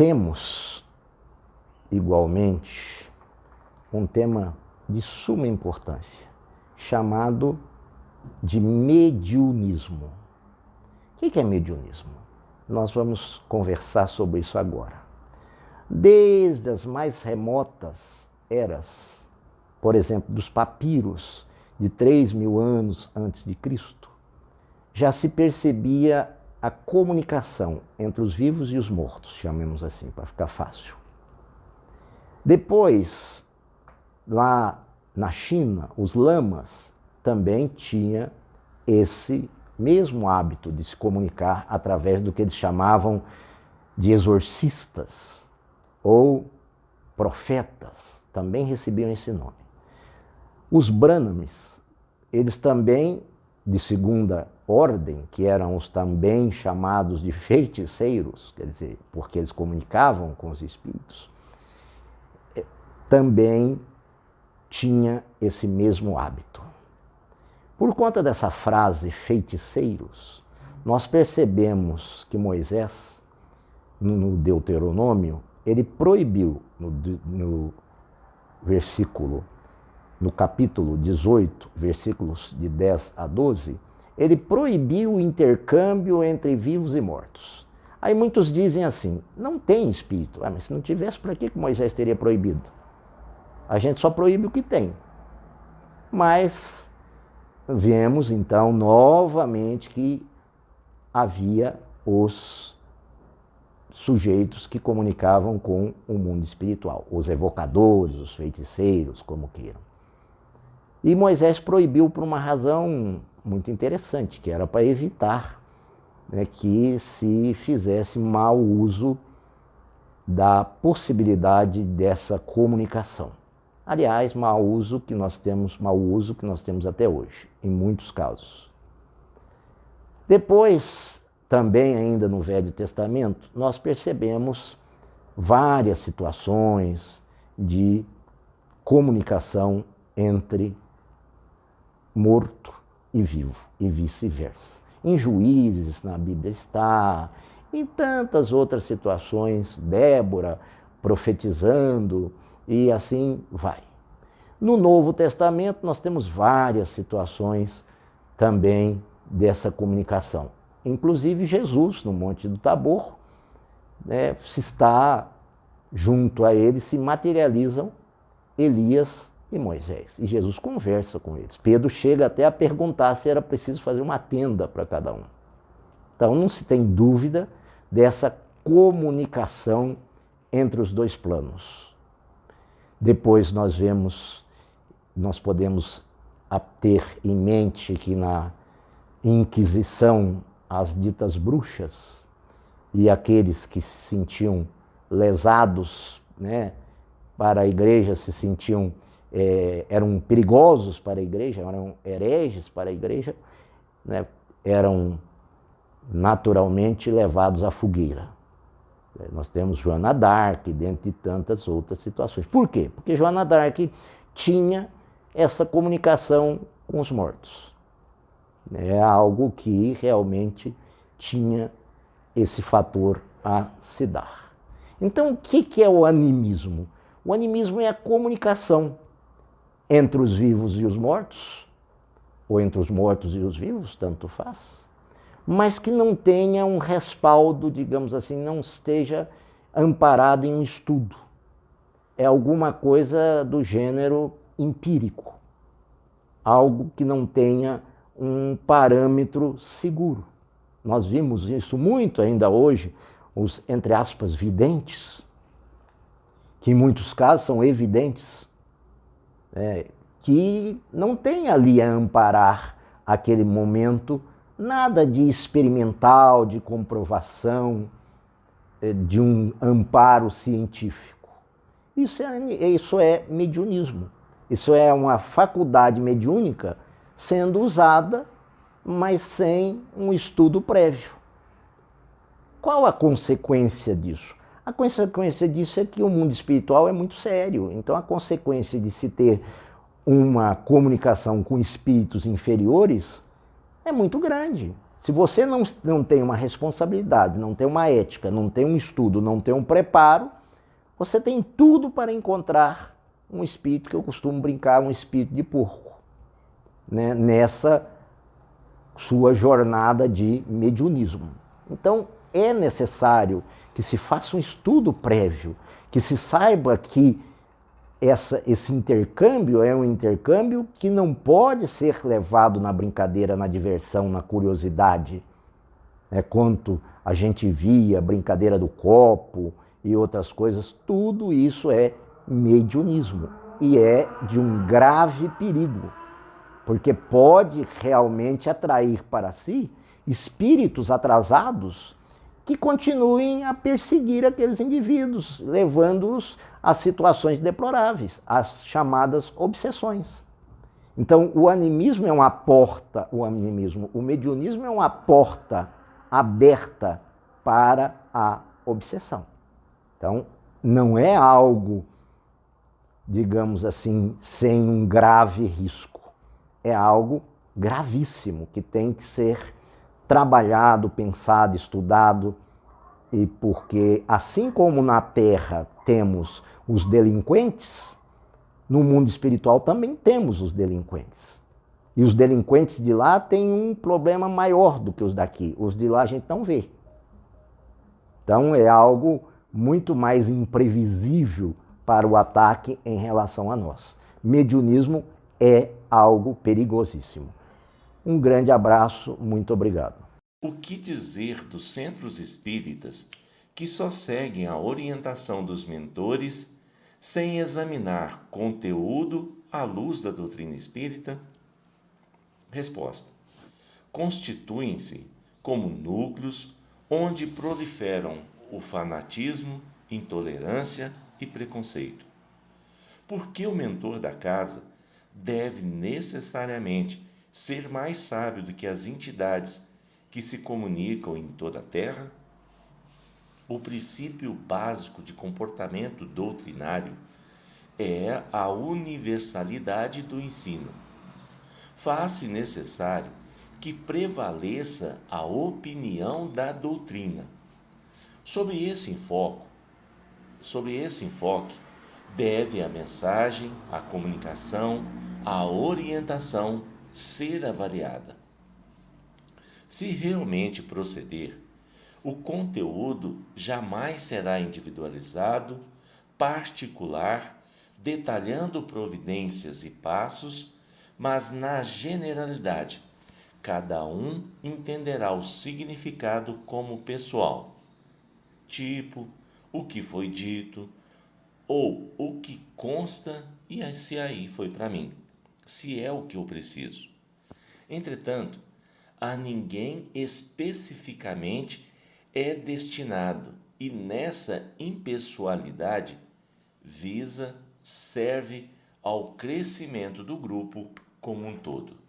Temos, igualmente, um tema de suma importância, chamado de mediunismo. O que é mediunismo? Nós vamos conversar sobre isso agora. Desde as mais remotas eras, por exemplo, dos papiros de 3.000 anos antes de Cristo, já se percebia a comunicação entre os vivos e os mortos, chamemos assim, para ficar fácil. Depois, lá na China, os lamas também tinham esse mesmo hábito de se comunicar através do que eles chamavam de exorcistas ou profetas, também recebiam esse nome. Os Brahmanes, eles também, de segunda ordem, que eram os também chamados de feiticeiros, quer dizer, porque eles comunicavam com os espíritos, também tinha esse mesmo hábito. Por conta dessa frase feiticeiros, nós percebemos que Moisés, no Deuteronômio, ele proibiu no capítulo 18, versículos de 10 a 12, ele proibiu o intercâmbio entre vivos e mortos. Aí muitos dizem assim, não tem espírito. Mas se não tivesse, para que Moisés teria proibido? A gente só proíbe o que tem. Mas vemos então novamente que havia os sujeitos que comunicavam com o mundo espiritual, os evocadores, os feiticeiros, como queiram. E Moisés proibiu por uma razão muito interessante, que era para evitar, né, que se fizesse mau uso da possibilidade dessa comunicação. Aliás, mau uso que nós temos até hoje, em muitos casos. Depois, também ainda no Velho Testamento, nós percebemos várias situações de comunicação entre morto e vivo, e vice-versa. Em Juízes, na Bíblia está, em tantas outras situações, Débora profetizando, e assim vai. No Novo Testamento, nós temos várias situações também dessa comunicação. Inclusive Jesus, no Monte do Tabor, né, se está junto a ele, se materializam Elias e Moisés. E Jesus conversa com eles. Pedro chega até a perguntar se era preciso fazer uma tenda para cada um. Então não se tem dúvida dessa comunicação entre os dois planos. Depois nós podemos ter em mente que na Inquisição, as ditas bruxas e aqueles que se sentiam lesados, né, para a igreja, se sentiam eram perigosos para a igreja, eram hereges para a igreja, né, eram naturalmente levados à fogueira. Nós temos Joana d'Arc, dentre tantas outras situações. Por quê? Porque Joana d'Arc tinha essa comunicação com os mortos. É algo que realmente tinha esse fator a se dar. Então, o que é o animismo? O animismo é a comunicação entre os vivos e os mortos, ou entre os mortos e os vivos, tanto faz, mas que não tenha um respaldo, digamos assim, não esteja amparado em um estudo. É alguma coisa do gênero empírico, algo que não tenha um parâmetro seguro. Nós vimos isso muito ainda hoje, os, entre aspas, videntes, que em muitos casos são evidentes, que não tem ali a amparar aquele momento nada de experimental, de comprovação, de um amparo científico. Isso é mediunismo. Isso é uma faculdade mediúnica sendo usada, mas sem um estudo prévio. Qual a consequência disso? A consequência disso é que o mundo espiritual é muito sério. Então, a consequência de se ter uma comunicação com espíritos inferiores é muito grande. Se você não tem uma responsabilidade, não tem uma ética, não tem um estudo, não tem um preparo, você tem tudo para encontrar um espírito que eu costumo brincar, um espírito de porco, né? Nessa sua jornada de mediunismo. Então, é necessário que se faça um estudo prévio, que se saiba que esse intercâmbio é um intercâmbio que não pode ser levado na brincadeira, na diversão, na curiosidade. Quanto a gente via a brincadeira do copo e outras coisas, tudo isso é mediunismo e é de um grave perigo, porque pode realmente atrair para si espíritos atrasados que continuem a perseguir aqueles indivíduos, levando-os a situações deploráveis, as chamadas obsessões. Então, o animismo é uma porta, o mediunismo é uma porta aberta para a obsessão. Então, não é algo, digamos assim, sem um grave risco. É algo gravíssimo que tem que ser trabalhado, pensado, estudado, e porque assim como na Terra temos os delinquentes, no mundo espiritual também temos os delinquentes. E os delinquentes de lá têm um problema maior do que os daqui. Os de lá a gente não vê. Então é algo muito mais imprevisível para o ataque em relação a nós. Mediunismo é algo perigosíssimo. Um grande abraço, muito obrigado. O que dizer dos centros espíritas que só seguem a orientação dos mentores sem examinar conteúdo à luz da doutrina espírita? Resposta: constituem-se como núcleos onde proliferam o fanatismo, intolerância e preconceito. Porque o mentor da casa deve necessariamente ser mais sábio do que as entidades que se comunicam em toda a Terra? O princípio básico de comportamento doutrinário é a universalidade do ensino. Faz-se necessário que prevaleça a opinião da doutrina. Sob esse enfoque, deve a mensagem, a comunicação, a orientação ser avaliada. Se realmente proceder, o conteúdo jamais será individualizado, particular, detalhando providências e passos, mas na generalidade, cada um entenderá o significado como pessoal. Tipo, o que foi dito, ou o que consta e se aí foi para mim, se é o que eu preciso. Entretanto, a ninguém especificamente é destinado e nessa impessoalidade serve ao crescimento do grupo como um todo.